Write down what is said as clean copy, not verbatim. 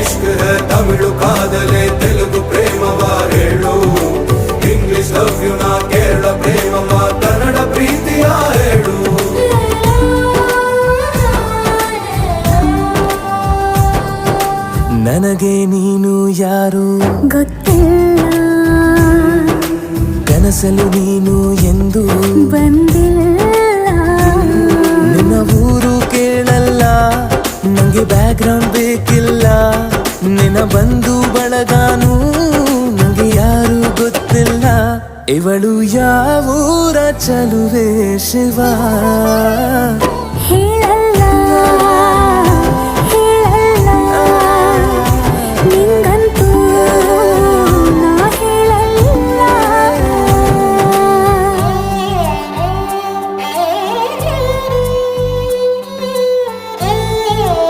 ಇಷ್ಕ್ high Tamil ಕಾದಲೆ Telugu ಪ್ರೇಮವ ಹೇಳು English love you ನಾ ಕೇರಳ ಪ್ರೇಮವ ಕನ್ನಡ ಪ್ರೀತಿಯ ಹೇಳು ನನಗೆ ನೀನು ಯಾರು ಗೊತ್ತಿಲ್ಲ ಕನಸಲು ನೀನು ಎಂದು ಬಂದಿಲ್ಲ ನಿನ್ನ ಊರು ಕೇಳಲ್ಲ ನಂಗೆ ಬ್ಯಾಕ್ಗ್ರೌಂಡ್ ಬೇಕಿಲ್ಲ ನಿನ್ನ ಬಂಧು ಬಳಗಾನು ನಂಗೆ ಯಾರು ಗೊತ್ತಿಲ್ಲ ಇವಳು ಯಾವೂರ ಚಲುವೆ ಶಿವ ಹೇಳ